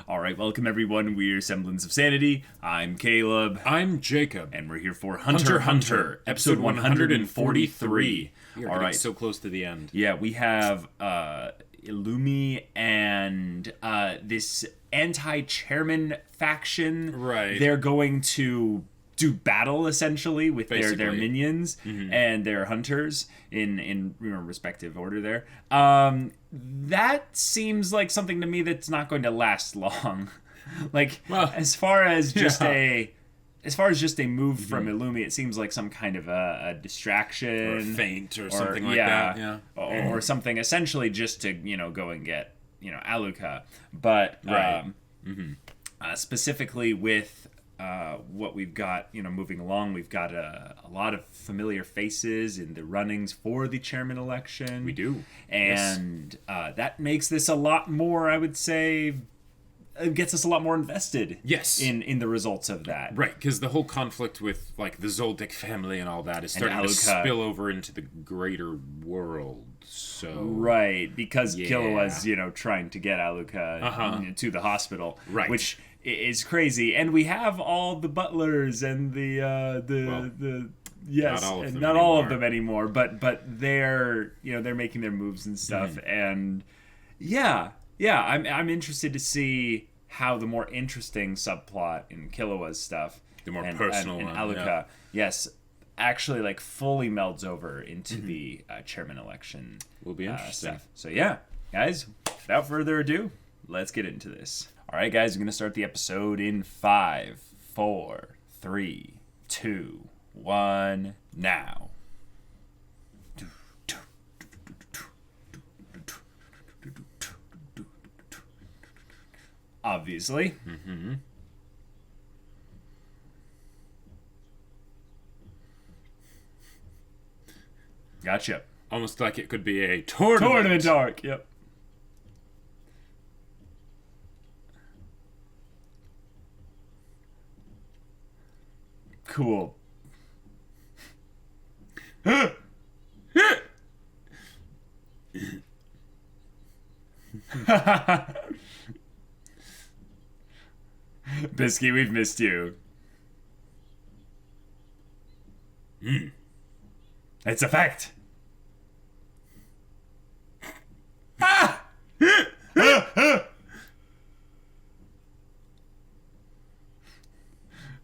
All right, welcome everyone. We're Semblance of Sanity. I'm Caleb. I'm Jacob. And we're here for Hunter, episode 143. We are All getting right. so close to the end. Yeah, we have Illumi and this anti-chairman faction. Right. They're going to do battle essentially with their Basically. minions and their hunters in respective order there. That seems like something to me that's not going to last long. As far as just a move from Illumi, it seems like some kind of a distraction, Or a feint or something like that. Yeah. Or something essentially just to go and get Aluka. But Right. Specifically with what we've got, moving along, we've got a lot of familiar faces in the runnings for the chairman election. We do. And that makes this a lot more, I would say, it gets us a lot more invested. Yes. In the results of that. Right, because the whole conflict with the Zoldyck family and all that is starting to Aluka. spill over into the greater world. So Right, because Yeah. Killua's, trying to get Aluka to the hospital. Right. Which is crazy. And we have all the butlers and yes, not all of them anymore, but they're they're making their moves and stuff, and I'm interested to see how the more interesting subplot in Killua's stuff, The more personal and one, Aluka, yes, actually fully melds over into the chairman election. Will be interesting. Stuff. So yeah, guys, without further ado, let's get into this. All right, guys, we're gonna start the episode in 5, 4, 3, 2, 1, now. Obviously. Gotcha. Almost like it could be a tournament. Tournament arc, yep. Cool. Bisky, we've missed you. It's a fact.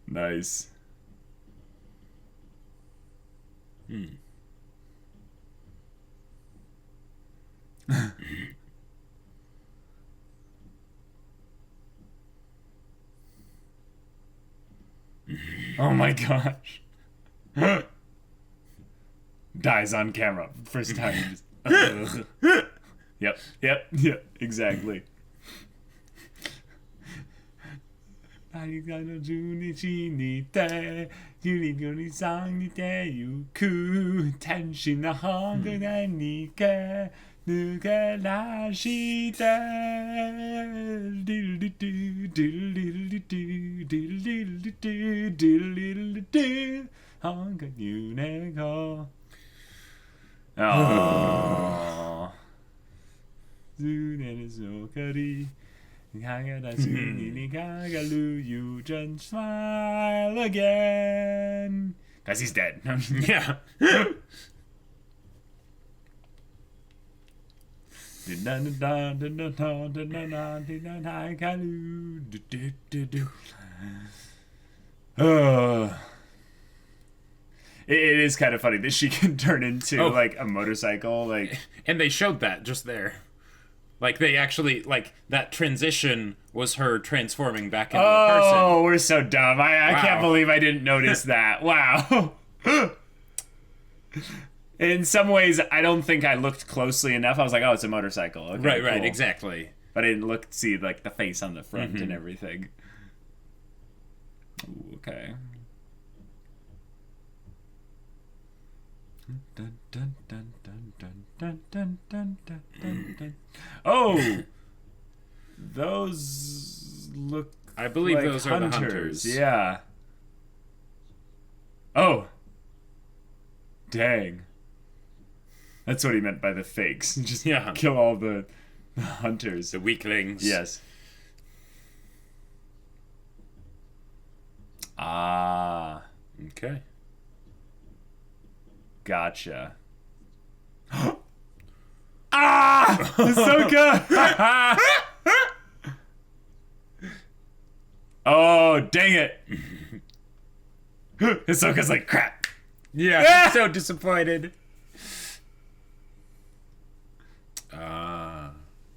Nice. Oh my gosh. Dies on camera. First time. Yep, exactly. Oh. You just smile again. Guys, he's dead. Yeah. It is kind of funny that she can turn into a motorcycle, And they showed that just there. They actually, that transition was her transforming back into a person. Oh, we're so dumb. I can't believe I didn't notice that. Wow. In some ways, I don't think I looked closely enough. I was like, oh, it's a motorcycle. Okay, Right, cool. exactly. But I didn't see, the face on the front and everything. Ooh, okay. Dun, dun, dun, dun, dun, dun, dun, dun, dun, dun, dun. Oh! Those look I believe like those are the hunters. Yeah. Oh! Dang. That's what he meant by the fakes. Just kill all the hunters. The weaklings. Yes. Okay. Gotcha. Ah! It's so good! Oh, dang it. Hisoka's like, crap. Yeah, I'm so disappointed.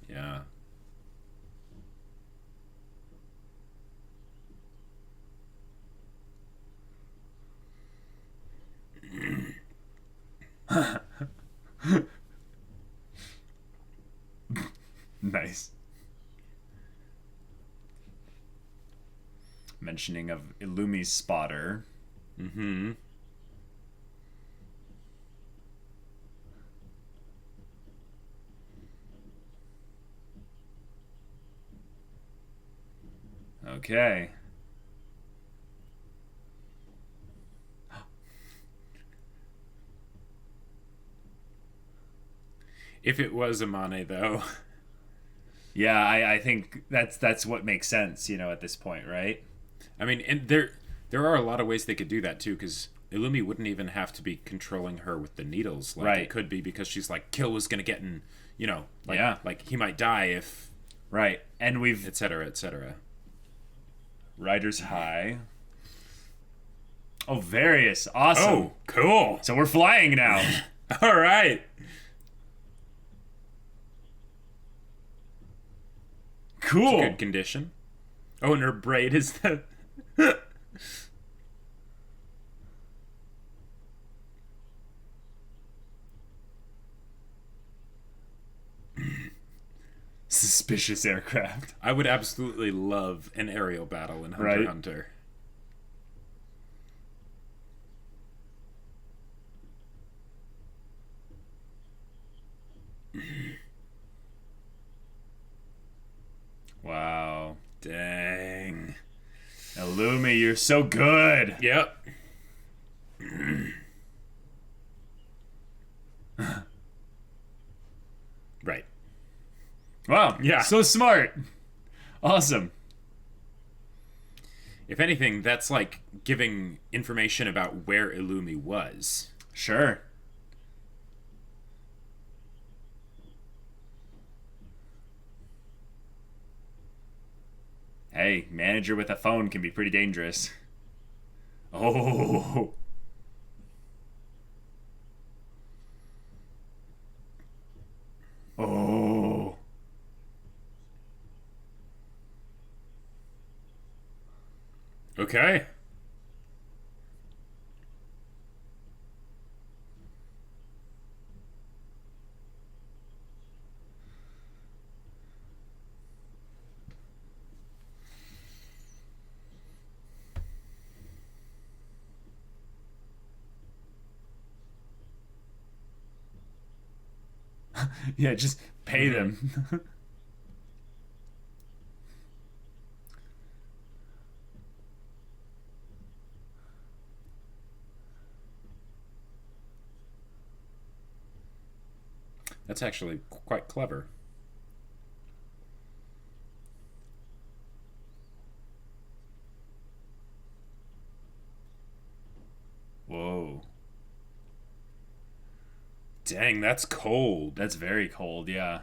Yeah. Nice. Mentioning of Illumi's spotter. Mm-hmm. Okay. If it was Amane, though. Yeah, I think that's what makes sense, you know, at this point, right? I mean, and there are a lot of ways they could do that, too, because Illumi wouldn't even have to be controlling her with the needles. Like, Right. It could be because she's like, Kill was going to get in, you know, like, Yeah. like he might die if, Right. And we've et cetera, et cetera. Riders High. Oh, Various. Awesome. Oh, cool. So we're flying now. All right. Cool. Good condition. Oh, and her braid is the... Suspicious aircraft. I would absolutely love an aerial battle in Hunter Right. Hunter. Wow. Dang. Illumi, you're so good. Yep. Right. Wow. Yeah. So smart. Awesome. If anything, that's like giving information about where Illumi was. Sure. Hey, manager with a phone can be pretty dangerous. Oh. Oh. Okay. Yeah, just pay them. That's actually quite clever. Whoa. Dang, that's cold. That's very cold, yeah.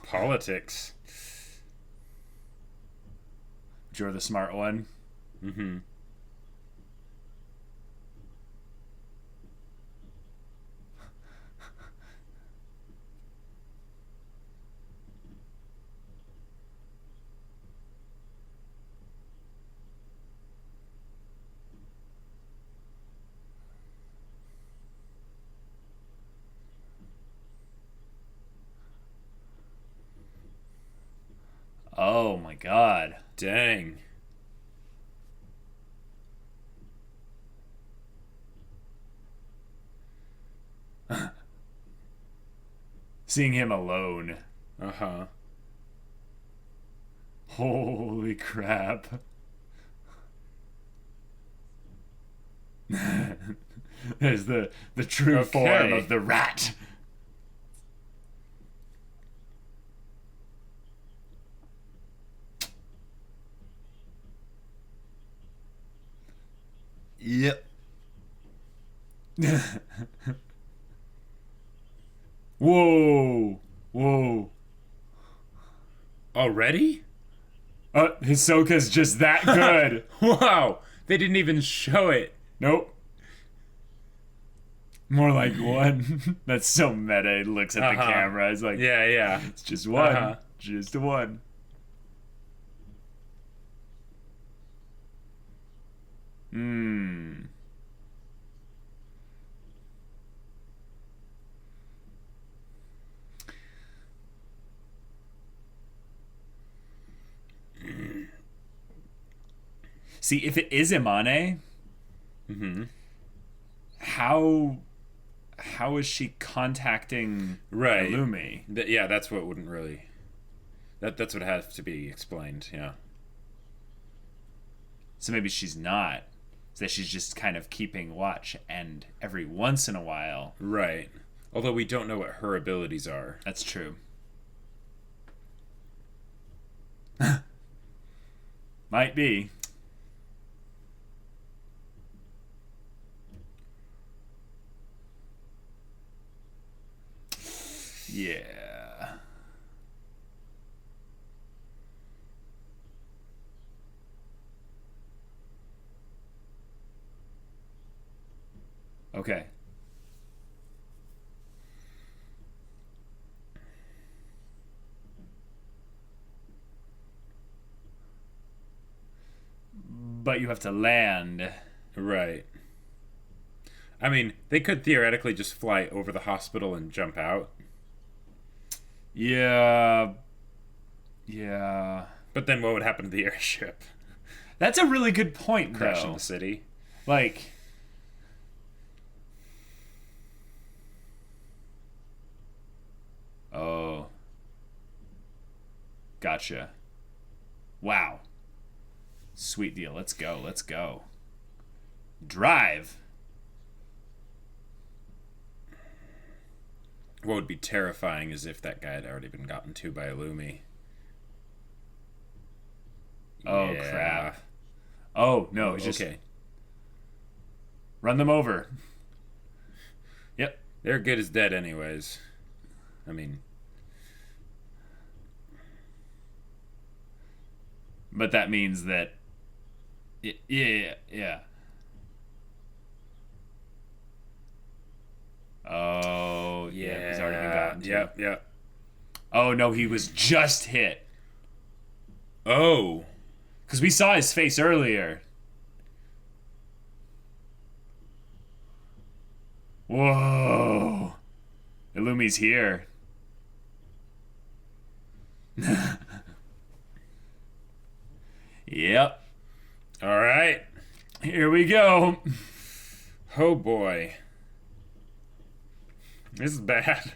Politics. You're the smart one. Mm-hmm. Oh my god. Dang. Seeing him alone. Uh-huh. Holy crap. There's the true form of the rat. Yep. Whoa. Whoa. Already? Hisoka's just that good. Wow. They didn't even show it. Nope. More like one. That's so meta. It looks at the camera. It's like, yeah, yeah. It's just one. Just a one. Hmm. See, if it is Imane, how is she contacting Illumi? Yeah, that's what wouldn't really. That's what has to be explained. Yeah. So maybe she's not. So she's just kind of keeping watch, and every once in a while. Right. Although we don't know what her abilities are. That's true. Might be. Yeah. Okay. But you have to land. Right. I mean, they could theoretically just fly over the hospital and jump out. Yeah. Yeah. But then what would happen to the airship? That's a really good point, Crash though. in the city. Like... Oh. Gotcha. Wow. Sweet deal. Let's go. Let's go. Drive. What would be terrifying is if that guy had already been gotten to by Illumi. Oh, Yeah. crap. Oh, no. It's just... Okay. Run them over. Yep. They're good as dead anyways. I mean... But that means that... Yeah. Oh, yeah. He's already been gotten to. Yep. Oh, no. He was just hit. Oh. Because we saw his face earlier. Whoa. Illumi's here. Yep. All right. Here we go. Oh boy. This is bad.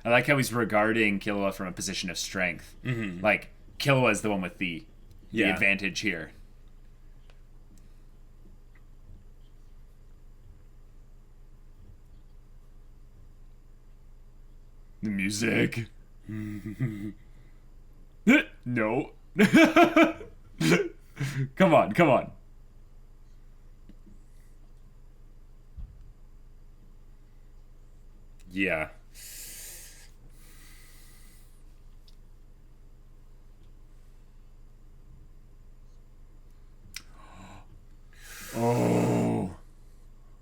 I like how he's regarding Killua from a position of strength. Mm-hmm. Like, Killua is the one with the advantage here. The music. No. Come on. Yeah.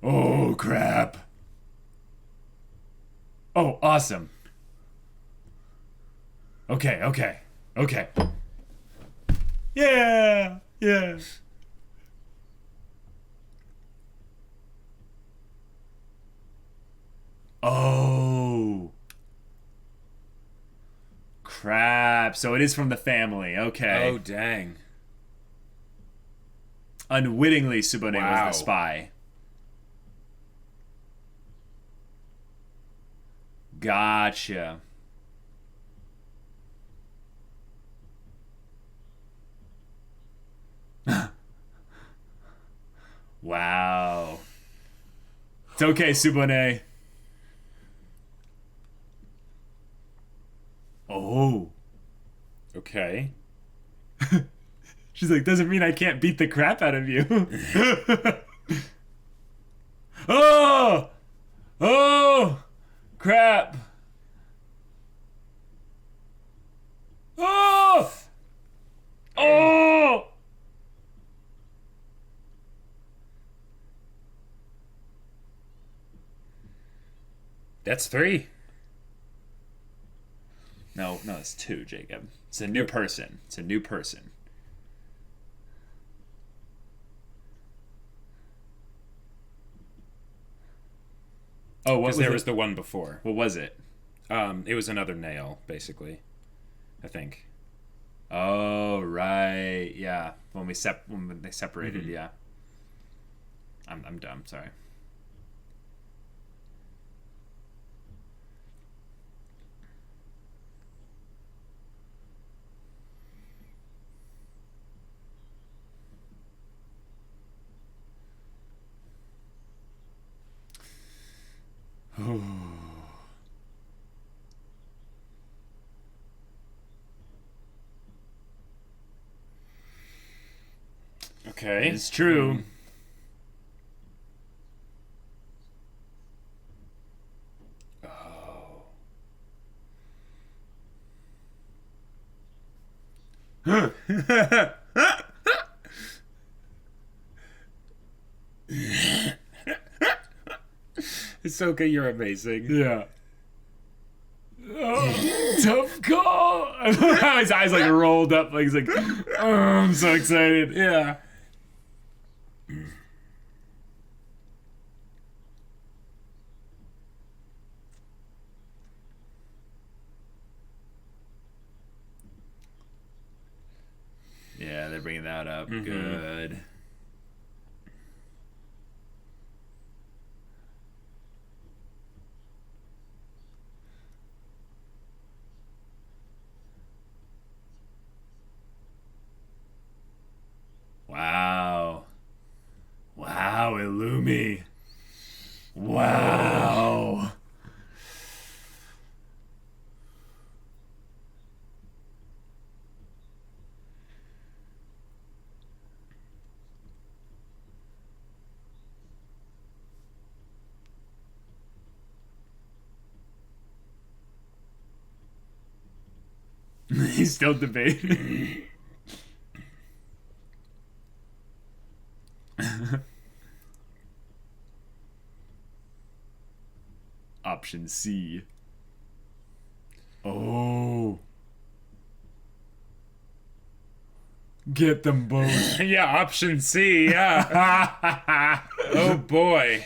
Oh, crap. Oh, awesome. Okay. Yeah. Oh. Crap. So it is from the family. Okay. Oh, dang. Unwittingly, Tsubone was Wow. the spy. Gotcha. Wow. It's okay, Subone. Oh. Okay. She's like, doesn't mean I can't beat the crap out of you. Oh! Oh! Crap. Oh! Oh! That's 3. No, it's 2, Jacob. It's a new person. It's a new person. Oh, what Because was there it? was the one before. What was it? It was another nail, basically. I think. Oh, right. Yeah. When they separated, yeah. I'm dumb, sorry. Okay. It's true. It's okay, you're amazing. Yeah. Oh, tough call. His eyes like rolled up, like he's like, oh, I'm so excited. Yeah. Yeah, they're bringing that up. Good. Wow. Wow, Illumi. Wow. He's still debating. Option C. Oh. Get them both. Yeah, option C, yeah. Oh boy.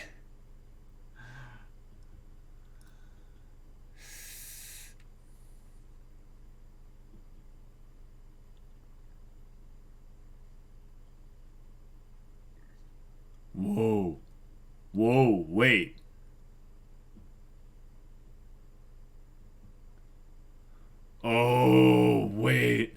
Whoa. Whoa, wait. Oh, wait.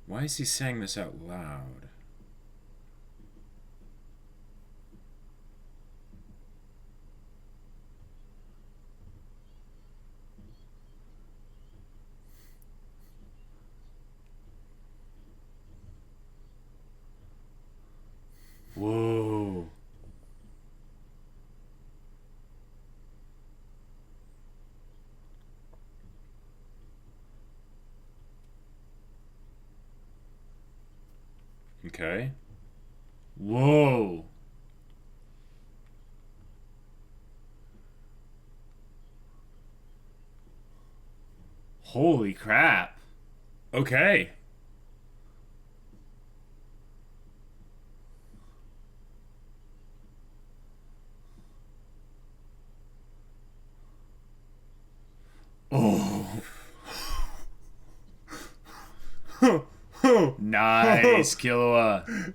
Why is he saying this out loud? Whoa. Okay. Whoa. Holy crap. Okay. Nice, Killua.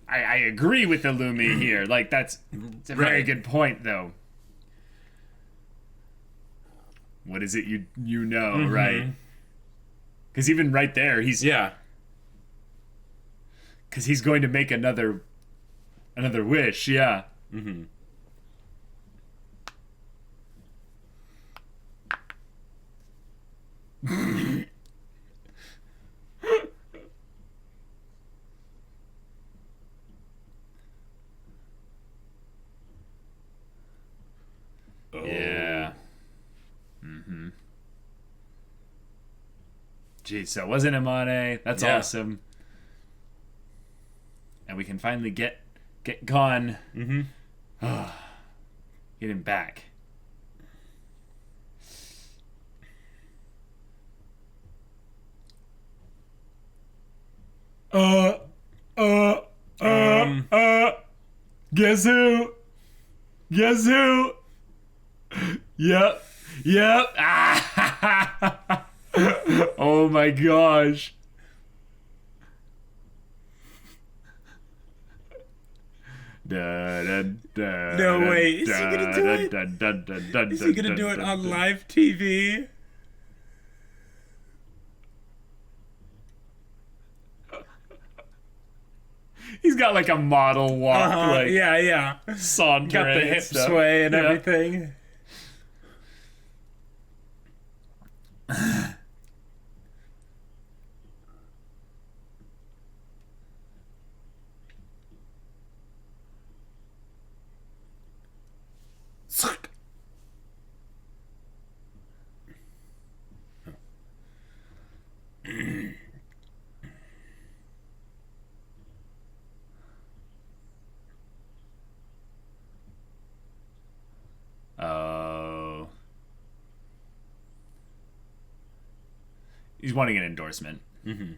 I agree with Illumi here. Like, it's a very good point, though. What is it you know, right? Because even right there, he's... Yeah. Because he's going to make another wish, yeah. Mm-hmm. Yeah. Mm-hmm. Geez, so it wasn't Imane. That's awesome. And we can finally get Gon. Mm-hmm. Get him back. Guess who? Guess who? Yep. Oh my gosh. No way. Is he gonna do it? Is he gonna do it on live TV? He's got like a model walk, like yeah. sauntering. Got the hip sway and everything. Oh. He's wanting an endorsement. Mm-hmm.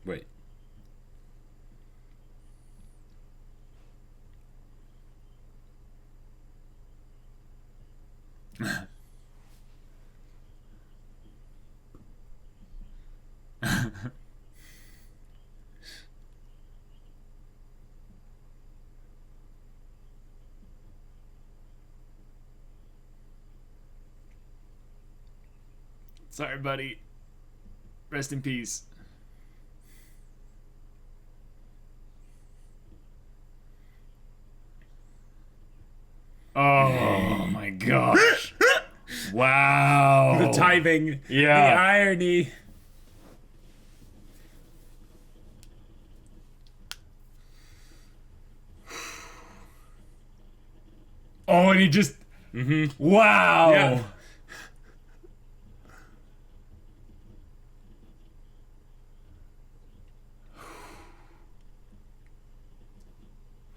Wait. Sorry, buddy. Rest in peace. Oh my gosh. Wow. The timing. Yeah. The irony. Oh, and he just... Mm-hmm. Wow. Yeah.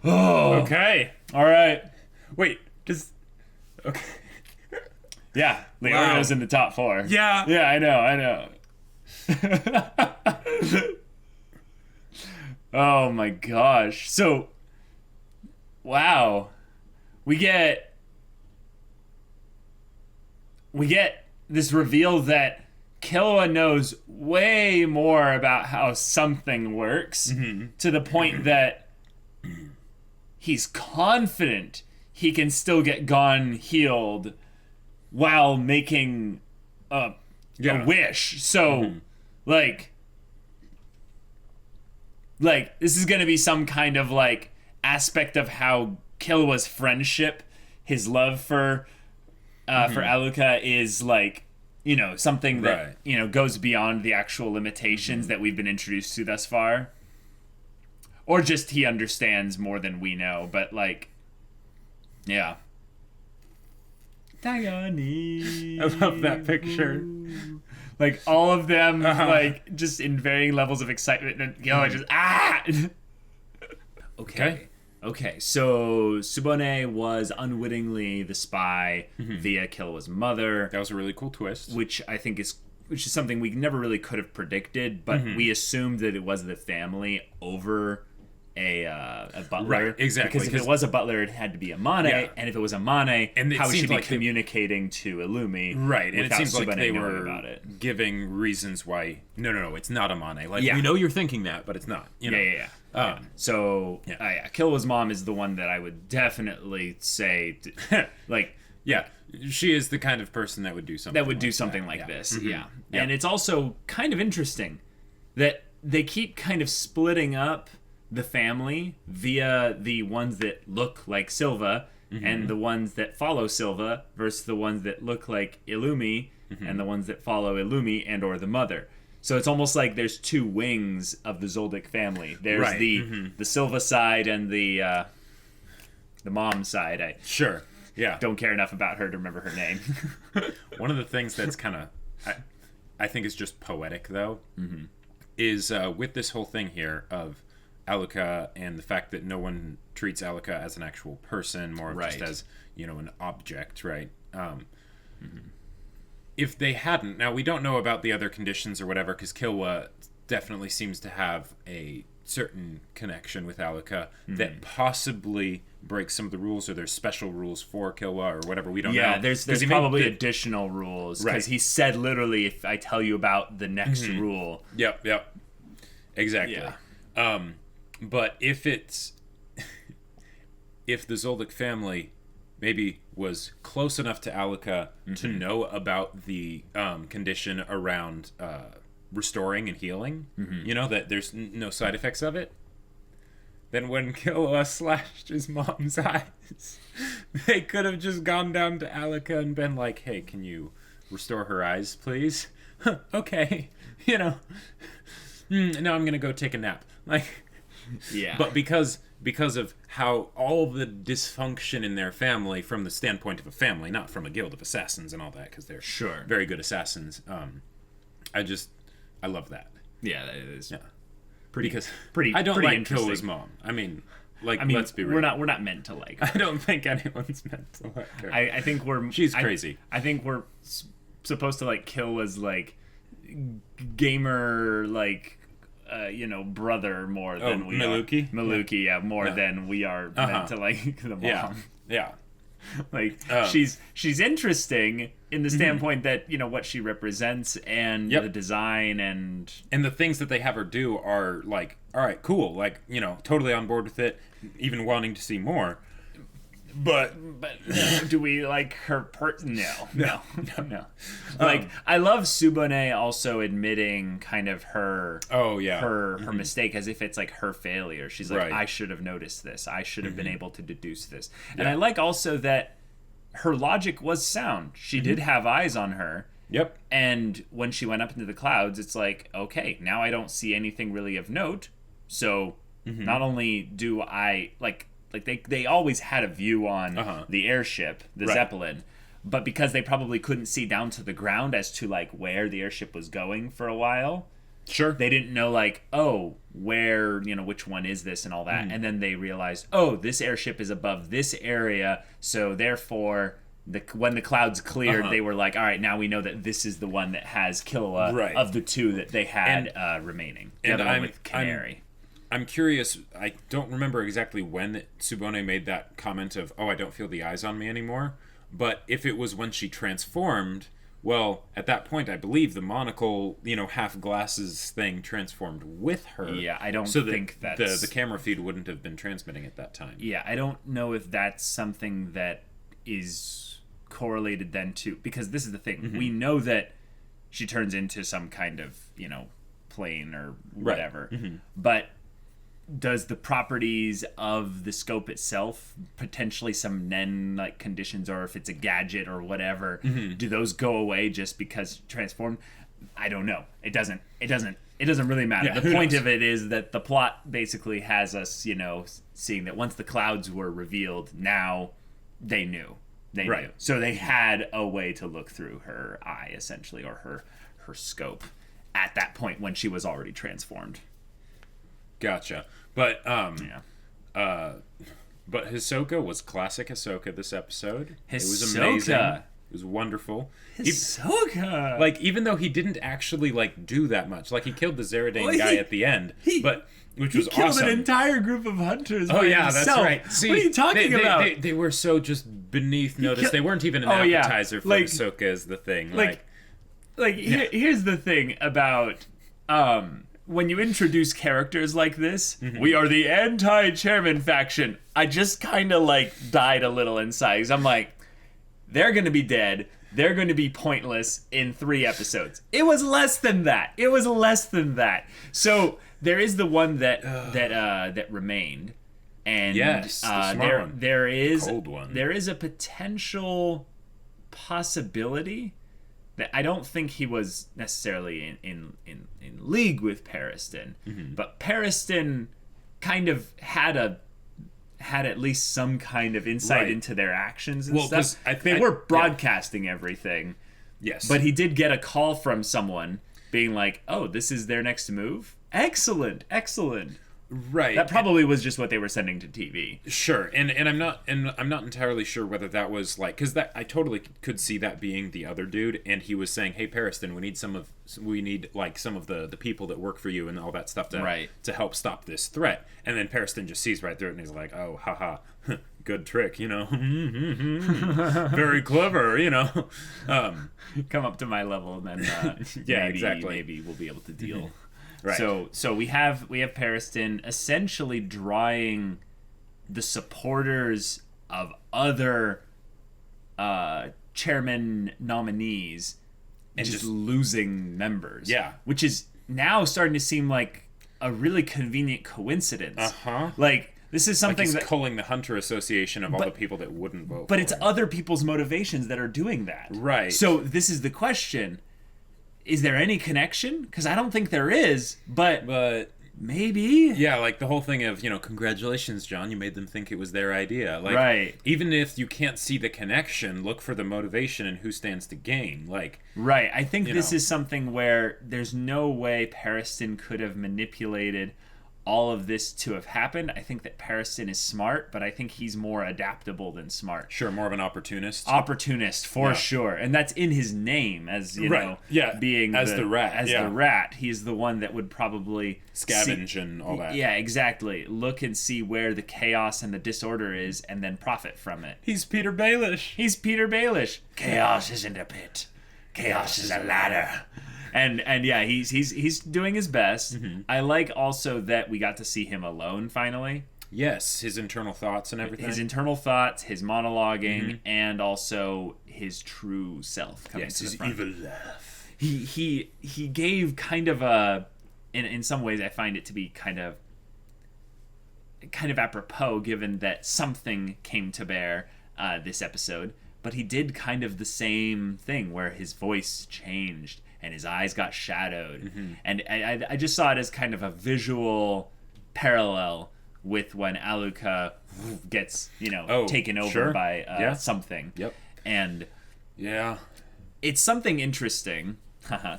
Oh. Okay. All right. Wait. Does... Okay. Yeah. Leonardo's in the top 4. Yeah. Yeah, I know. Oh my gosh. So... Wow. We get this reveal that Killua knows way more about how something works, to the point that he's confident he can still get Gon healed while making a wish. So, like, this is going to be some kind of, like, aspect of how Killua's friendship, his love for Aluka is, like, you know, something that, you know, goes beyond the actual limitations that we've been introduced to thus far. Or just he understands more than we know, but, like, yeah. I love that picture. Like, all of them, like, just in varying levels of excitement, and Killua just, Okay, so Subone was unwittingly the spy via Killua's mother. That was a really cool twist. Which I think is which is something we never really could have predicted, but we assumed that it was the family over a butler. Right, exactly. Because if it was a butler, it had to be a Mane, and if it was a Mane, and how would she be like communicating to Illumi? Right, and it seems like they were about it. giving reasons why. No, it's not a Mane. Like we know you're thinking that, but it's not. You know? Yeah. So Killwa's mom is the one that I would definitely say, like. Yeah, she is the kind of person that would do something. Like this. Yeah. And it's also kind of interesting that they keep kind of splitting up the family via the ones that look like Silva and the ones that follow Silva versus the ones that look like Illumi and the ones that follow Illumi and or the mother. So it's almost like there's two wings of the Zoldyck family. There's the Silva side and the mom side. Sure. Yeah. Don't care enough about her to remember her name. One of the things that's kind of, I think is just poetic, though, is with this whole thing here of Alika and the fact that no one treats Alika as an actual person, more just as, an object, right? If they hadn't, now we don't know about the other conditions or whatever, because Killua definitely seems to have a certain connection with Alika that possibly breaks some of the rules, or there's special rules for Killua or whatever, we don't know. Yeah, there's probably additional rules, because he said literally, if I tell you about the next rule. Yep. Exactly. Yeah. But if it's if the Zoldyck family maybe was close enough to Alika to know about the condition around restoring and healing, that there's no side effects of it, then when Killua slashed his mom's eyes, they could have just gone down to Alika and been like, hey, can you restore her eyes, please? Okay. Now I'm gonna go take a nap. But because of how all the dysfunction in their family, from the standpoint of a family, not from a guild of assassins and all that, because they're very good assassins, I love that. Yeah, that is. Yeah. Pretty. I don't pretty like Killwa's mom. I mean, let's be real. We're not meant to like her. I don't think anyone's meant to like her. I think she's crazy. I think we're supposed to like Killwa's gamer brother more than we Maluki? are. Maluki, more than we are meant to like the mom. Yeah. She's interesting in the standpoint that what she represents and the design and the things that they have her do are like, all right, cool, totally on board with it, even wanting to see more. But do we like her No. I love Subone also admitting kind of her her mistake, as if it's like her failure. She's like, I should have noticed this. I should have been able to deduce this. And I like also that her logic was sound. She did have eyes on her. Yep. And when she went up into the clouds, it's like, okay, now I don't see anything really of note. So not only do I they always had a view on the airship, the Zeppelin, but because they probably couldn't see down to the ground as to where the airship was going for a while. Sure. They didn't know where, which one is this and all that. And then they realized, this airship is above this area, so therefore when the clouds cleared, they were like, all right, now we know that this is the one that has Killua of the two that they had remaining. The other one with Canary. I'm curious, I don't remember exactly when Subone made that comment of, I don't feel the eyes on me anymore, but if it was when she transformed, well, at that point, I believe the monocle, half glasses thing transformed with her. Yeah, I don't think that the camera feed wouldn't have been transmitting at that time. Yeah, I don't know if that's something that is correlated then to, because this is the thing, we know that she turns into some kind of, plane or whatever, but does the properties of the scope itself, potentially some Nen conditions, or if it's a gadget or whatever, do those go away just because transformed? I don't know. It doesn't really matter. Yeah, the point of it is that the plot basically has us, seeing that once the clouds were revealed, now they knew. They knew. So they had a way to look through her eye, essentially, or her scope at that point when she was already transformed. Gotcha. But but Hisoka was classic Hisoka this episode. It was amazing. It was wonderful. Hisoka! Like, even though he didn't actually, like, do that much. Like, he killed the Zeradane guy at the end, which was killed awesome. an entire group of hunters. Oh, yeah, himself. that's right. See, what are you talking about? They were so just beneath notice. They weren't even an appetizer for Hisoka as the thing. Here's the thing about when you introduce characters like this, we are the anti-chairman faction. I just kind of like died a little inside because I'm like, they're going to be dead. They're going to be pointless in 3 episodes. It was less than that. So there is the one that remained, and yes, the smart one. There is cold one. There is a potential possibility that I don't think he was necessarily in league with Periston, but Periston kind of had at least some kind of insight into their actions and stuff. They were broadcasting everything. Yes. But he did get a call from someone being like, "Oh, this is their next move? Excellent. Right. That probably was just what they were sending to TV. Sure. And I'm not entirely sure whether that was like, cuz that I totally could see that being the other dude, and he was saying, "Hey Periston, we need some of the people that work for you and all that stuff to help stop this threat." And then Periston just sees right through it and he's like, "Oh, haha. Good trick, you know." Very clever, you know. Come up to my level and then maybe we'll be able to deal. Right. So we have Periston essentially drawing the supporters of other chairman nominees and just losing members. Yeah. Which is now starting to seem like a really convenient coincidence. Uh-huh. Like, this is something that culling the Hunter Association of all the people that wouldn't vote. But it's other people's motivations that are doing that. Right. So this is the question. Is there any connection? Because I don't think there is, but maybe. Yeah, like the whole thing of, congratulations, John, you made them think it was their idea. Like, right. Even if you can't see the connection, look for the motivation and who stands to gain. Like, right. I think this is something where there's no way Periston could have manipulated all of this to have happened. I think that Periston is smart, but I think he's more adaptable than smart. Sure, more of an opportunist. Opportunist, for sure. And that's in his name, as, being the rat. The rat. He's the one that would probably scavenge and all that. Yeah, exactly. Look and see where the chaos and the disorder is and then profit from it. He's Peter Baelish. Chaos isn't a pit. Chaos is a ladder. And yeah, he's doing his best. I like also that we got to see him alone finally. Yes, his internal thoughts and everything. His internal thoughts, his monologuing, and also his true self coming to the front. Evil laugh. He gave kind of a, in some ways I find it to be kind of apropos, given that something came to bear this episode, but he did kind of the same thing where his voice changed and his eyes got shadowed. And I just saw it as kind of a visual parallel with when Aluka gets, taken over by something. Yep. And it's something interesting.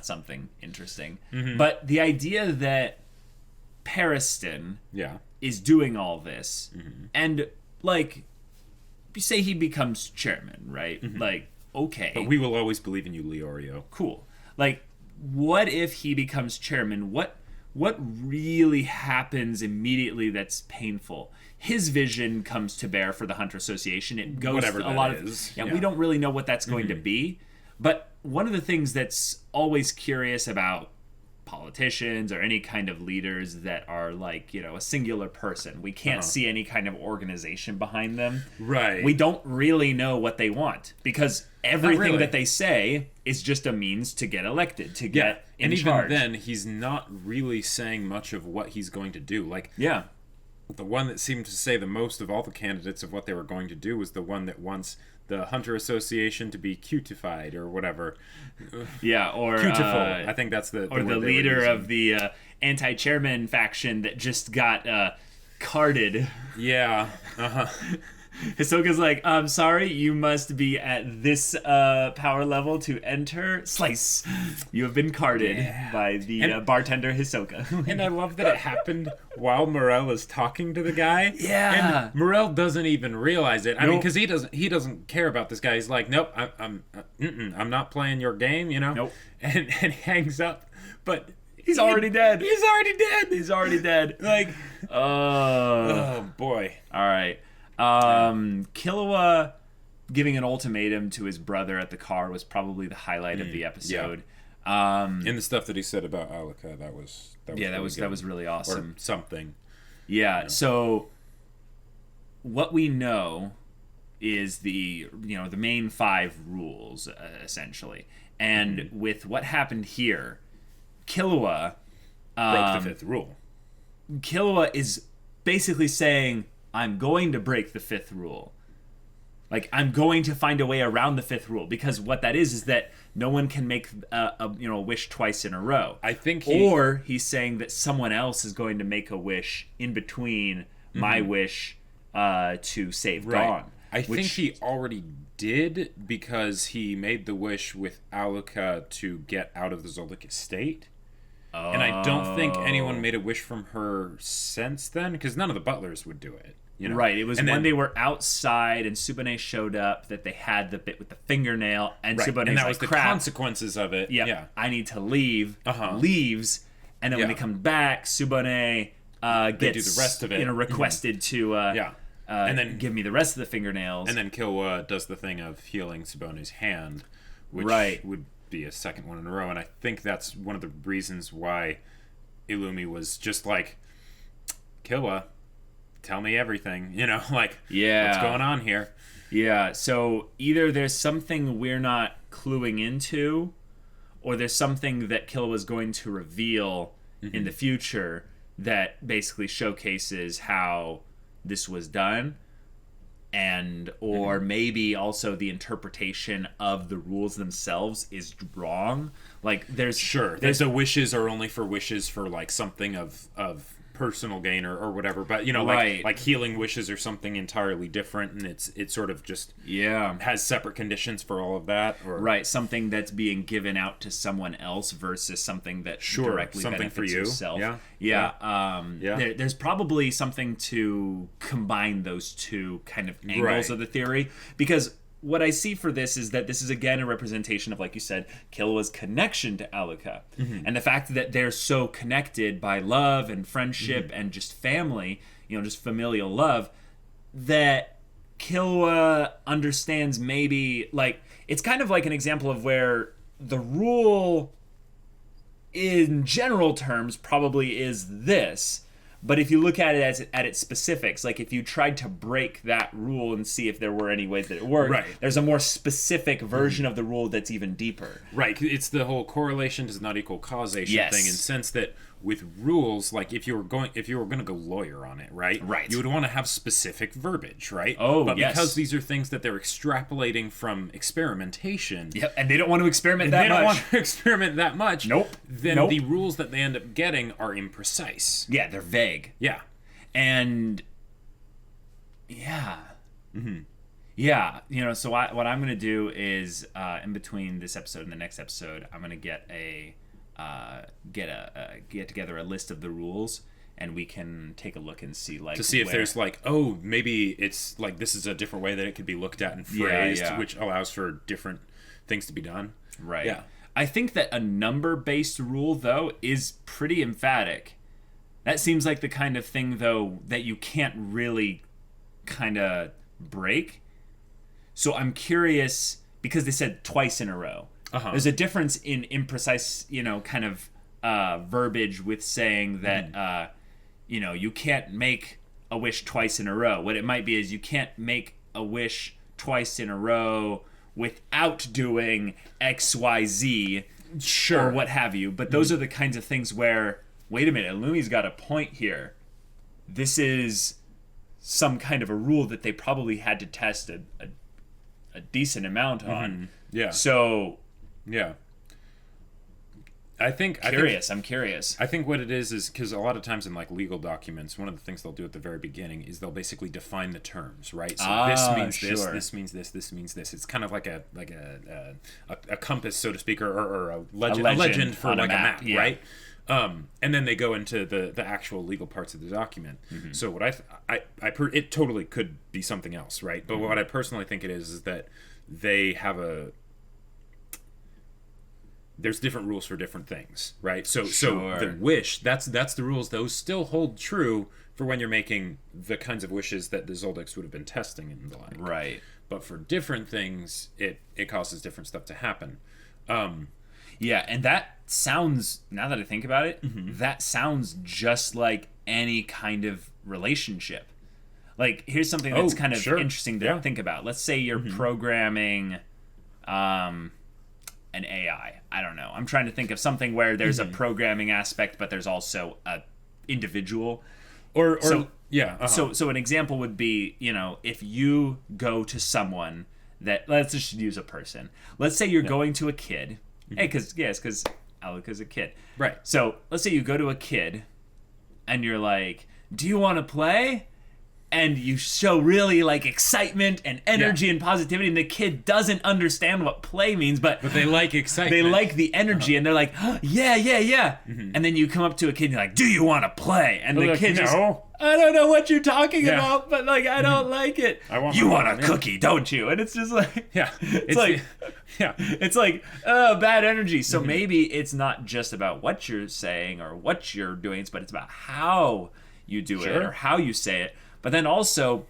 Something interesting. But the idea that Periston is doing all this, and, like, say he becomes chairman, right? Like, okay. But we will always believe in you, Leorio. Cool. Like, what if he becomes chairman? What really happens immediately that's painful? His vision comes to bear for the Hunter Association. It goes whatever a lot is. of we don't really know what that's going to be. But one of the things that's always curious about politicians or any kind of leaders that are like, a singular person. We can't see any kind of organization behind them. Right. We don't really know what they want because everything that they say is just a means to get elected, to get in charge. And even then, he's not really saying much of what he's going to do. Like, the one that seemed to say the most of all the candidates of what they were going to do was the one that wants the Hunter Association to be cutified or whatever. Yeah, or Cutiful. I think that's the leader of the anti-chairman faction that just got carded. Yeah. Hisoka's like, I'm sorry, you must be at this power level to enter. Slice. You have been carded by the bartender Hisoka. And I love that it happened while Morel is talking to the guy. Yeah. And Morel doesn't even realize it. I mean, because he doesn't care about this guy. He's like, nope, I'm not playing your game, you know? Nope. And hangs up. But he's already dead. He's already dead. He's already dead. Like, oh boy. All right. Killua giving an ultimatum to his brother at the car was probably the highlight of the episode. Yeah. And the stuff that he said about Alika, that was that was really awesome. Or something. Yeah. So what we know is the main 5 rules essentially, and with what happened here, Killua broke the 5th rule. Killua is basically saying, I'm going to break the 5th rule. Like, I'm going to find a way around the 5th rule, because what that is that no one can make a wish twice in a row. I think or he's saying that someone else is going to make a wish in between my wish to save Dawn. I think he already did, because he made the wish with Alika to get out of the Zoldyck estate. And I don't think anyone made a wish from her since then, because none of the butlers would do it. You know? Right. It was when they were outside and Tsubone showed up that they had the bit with the fingernail, and Tsubone's and that like, was the crap, consequences of it. Yeah. I need to leave. Leaves, and then when they come back, Tsubone gets do the rest of it. Requested to and then give me the rest of the fingernails. And then Killua does the thing of healing Tsubone's hand, which would be a second one in a row. And I think that's one of the reasons why Illumi was just like, Killua, tell me everything, what's going on here? Yeah, so either there's something we're not cluing into, or there's something that Killua's going to reveal in the future that basically showcases how this was done, and or maybe also the interpretation of the rules themselves is wrong. Like, there's the wishes are only for wishes for like something of personal gain or whatever, but like healing wishes are something entirely different, and it's sort of just has separate conditions for all of that, or something that's being given out to someone else versus something that directly something benefits for you. Yourself. There's probably something to combine those two kind of angles of the theory, because what I see for this is that this is again a representation of, like you said, Killua's connection to Alika, and the fact that they're so connected by love and friendship and just family, just familial love, that Killua understands maybe, like, it's kind of like an example of where the rule in general terms probably is this. But if you look at it at its specifics, like if you tried to break that rule and see if there were any ways that it worked, there's a more specific version of the rule that's even deeper. Right. It's the whole correlation does not equal causation thing, in the sense that with rules, like if you were going to go lawyer on it, right, you would want to have specific verbiage, right? But because these are things that they're extrapolating from experimentation, and they don't want to experiment that much. Then the rules that they end up getting are imprecise. Yeah, they're vague. Yeah, and so what I'm going to do is in between this episode and the next episode, I'm going to get together a list of the rules, and we can take a look and see, like, if there's like, maybe it's like this is a different way that it could be looked at and phrased, which allows for different things to be done. Right. Yeah. I think that a number-based rule, though, is pretty emphatic. That seems like the kind of thing, though, that you can't really kind of break. So I'm curious, because they said twice in a row. There's a difference in imprecise, kind of verbiage with saying that, you can't make a wish twice in a row. What it might be is you can't make a wish twice in a row without doing X, Y, Z, or what have you. But those are the kinds of things where, wait a minute, Illumi's got a point here. This is some kind of a rule that they probably had to test a decent amount on. Yeah. So... Yeah. I'm curious. I think what it is because a lot of times in like legal documents, one of the things they'll do at the very beginning is they'll basically define the terms, right? So this means this, this means this means this. It's kind of like a compass, so to speak, or a legend for like a map, yeah. Right? And then they go into the actual legal parts of the document. Mm-hmm. So what it totally could be something else, right? But what I personally think it is that they have there's different rules for different things, right? So the wish, that's the rules. Those still hold true for when you're making the kinds of wishes that the Zoldycks would have been testing and the like. Right. But for different things, it causes different stuff to happen. Yeah, and that sounds, now that I think about it, that sounds just like any kind of relationship. Like, here's something that's kind of interesting to think about. Let's say you're programming an AI. I don't know. I'm trying to think of something where there's a programming aspect, but there's also a individual. So an example would be, if you go to someone that, let's just use a person. Let's say you're going to a kid. Hey, because Alika's a kid. Right. So let's say you go to a kid and you're like, do you want to play? And you show really like excitement and energy and positivity, and the kid doesn't understand what play means, but they like excitement. They like the energy, and they're like, oh, yeah. Mm-hmm. And then you come up to a kid and you're like, do you want to play? And the kid just, I don't know what you're talking about, but like, I don't like it. You want a cookie, don't you? And it's just like, it's like bad energy. So maybe it's not just about what you're saying or what you're doing, but it's about how you do it or how you say it. But then also,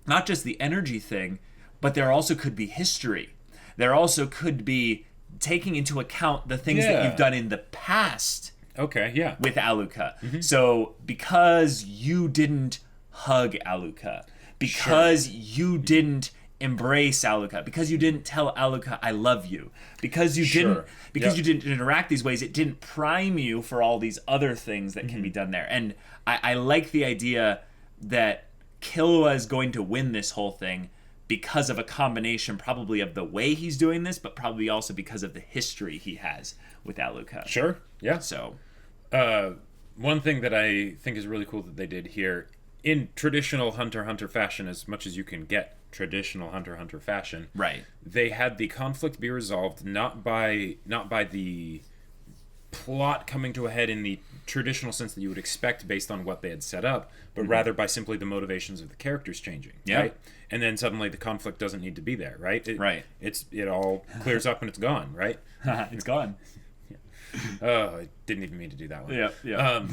not just the energy thing, but there also could be history. There also could be taking into account the things that you've done in the past. Okay, yeah. With Alika. Mm-hmm. So because you didn't hug Alika, because you didn't embrace Alika, because you didn't tell Alika I love you, because you didn't interact these ways, it didn't prime you for all these other things that can be done there. And I like the idea that Killua is going to win this whole thing because of a combination probably of the way he's doing this, but probably also because of the history he has with Alika. Sure, yeah. So, one thing that I think is really cool that they did here, in traditional Hunter x Hunter fashion, as much as you can get traditional Hunter x Hunter fashion, right? They had the conflict be resolved not by the plot coming to a head in the traditional sense that you would expect based on what they had set up, but rather by simply the motivations of the characters changing. Yeah. Right? And then suddenly the conflict doesn't need to be there, right? It all clears up and it's gone, right? It's gone. Oh, I didn't even mean to do that one. Yeah.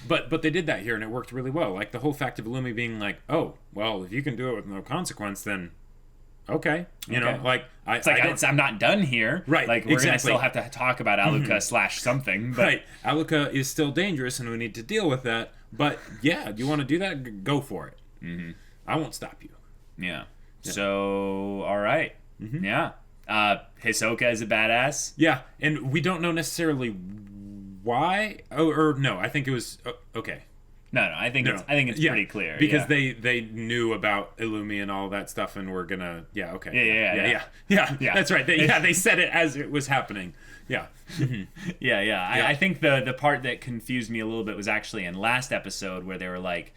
But they did that here and it worked really well. Like the whole fact of Illumi being like, oh, well, if you can do it with no consequence, then okay. You know, like I'm not done here. Right. Like we're gonna still have to talk about Alika / something. But... Right. Alika is still dangerous and we need to deal with that. But yeah, do you want to do that? Go for it. Mm-hmm. I won't stop you. Yeah. So all right. Mm-hmm. Yeah. Hisoka is a badass. Yeah, and we don't know necessarily why. Or no, I think it was okay. No, I think it's pretty clear because they knew about Illumi and all that stuff, and we're gonna yeah. That's right. They said it as it was happening. Yeah. Yeah. I think the part that confused me a little bit was actually in last episode where they were like,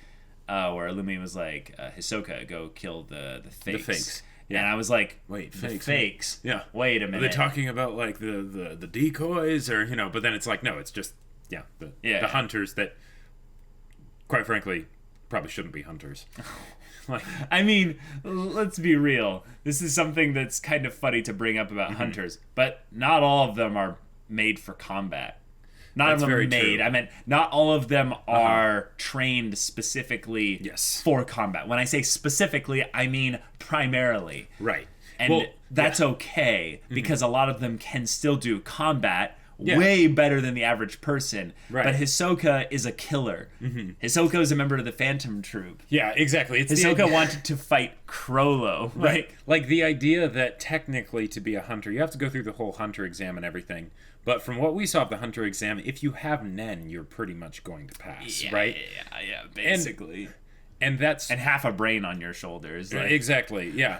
where Illumi was like, Hisoka, go kill the fakes. The fakes. Yeah. And I was like, wait, fakes? Yeah. Wait a minute. Are they talking about like the decoys or but then it's like no, it's just the hunters that, quite frankly, probably shouldn't be hunters. Like, I mean, let's be real. This is something that's kind of funny to bring up about hunters, but not all of them are made for combat. Not all of them are made. True. I meant not all of them are trained specifically for combat. When I say specifically, I mean primarily. Right. And that's okay, because a lot of them can still do combat way better than the average person. Right. But Hisoka is a killer. Mm-hmm. Hisoka is a member of the Phantom Troop. Yeah, exactly. Hisoka wanted to fight Crollo. Right. Like the idea that technically to be a hunter, you have to go through the whole hunter exam and everything. But from what we saw of the hunter exam, if you have Nen, you're pretty much going to pass, right? Yeah, basically. And that's... And half a brain on your shoulders. Like. Exactly, yeah.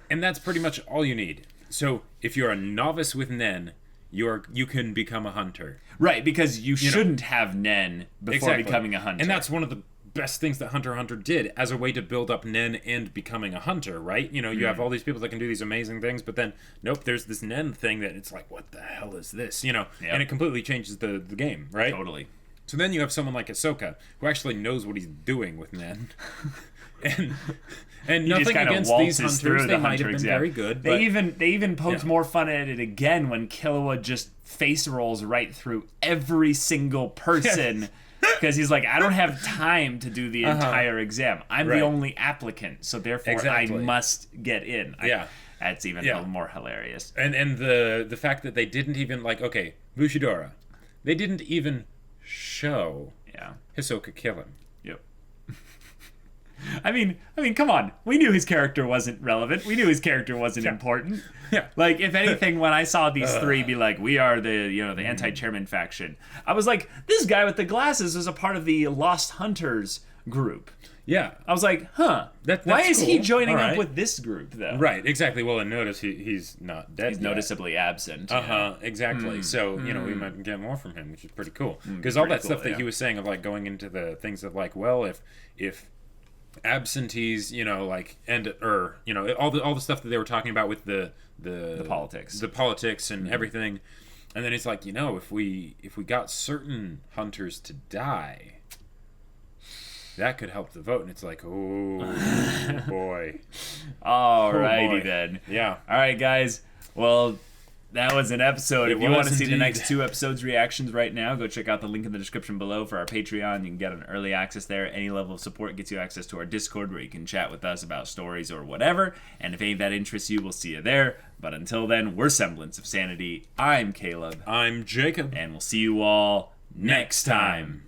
And that's pretty much all you need. So if you're a novice with Nen, you can become a hunter. Right, because you shouldn't have Nen before becoming a hunter. And that's one of the best things that HunterxHunter did as a way to build up Nen and becoming a hunter, right? You know, you have all these people that can do these amazing things, but then, nope, there's this Nen thing that it's like, what the hell is this? You know, and it completely changes the game, right? Totally. So then you have someone like Ahsoka, who actually knows what he's doing with Nen. And nothing against these hunters, they might have been very good. They even poked more fun at it again when Killua just face rolls right through every single person. Because he's like, I don't have time to do the entire exam. I'm the only applicant, so therefore I must get in. That's even a little more hilarious. And the fact that they didn't even, like, okay, Bushidora, they didn't even show Hisoka kill him. Yep. I mean, come on. We knew his character wasn't relevant. We knew his character wasn't important. Yeah. Like, if anything, when I saw these three be like, we are the anti-chairman faction, I was like, this guy with the glasses is a part of the Lost Hunters group. Yeah. I was like, huh. Why is he joining up with this group, though? Right, exactly. Well, and notice he's not dead. He's noticeably absent. Exactly. So, we might get more from him, which is pretty cool. Because all that stuff that he was saying of, like, going into the things of, like, well, if absentees, all the stuff that they were talking about with the politics and everything, and then it's like, if we got certain hunters to die, that could help the vote. And it's like, oh boy. Alrighty then. Yeah. All right, guys. Well, that was an episode. If you want to see the next 2 episodes reactions right now, go check out the link in the description below for our Patreon. You can get an early access there. Any level of support gets you access to our Discord where you can chat with us about stories or whatever. And if any of that interests you, we'll see you there. But until then, we're Semblance of Sanity. I'm Caleb. I'm Jacob. And we'll see you all next time.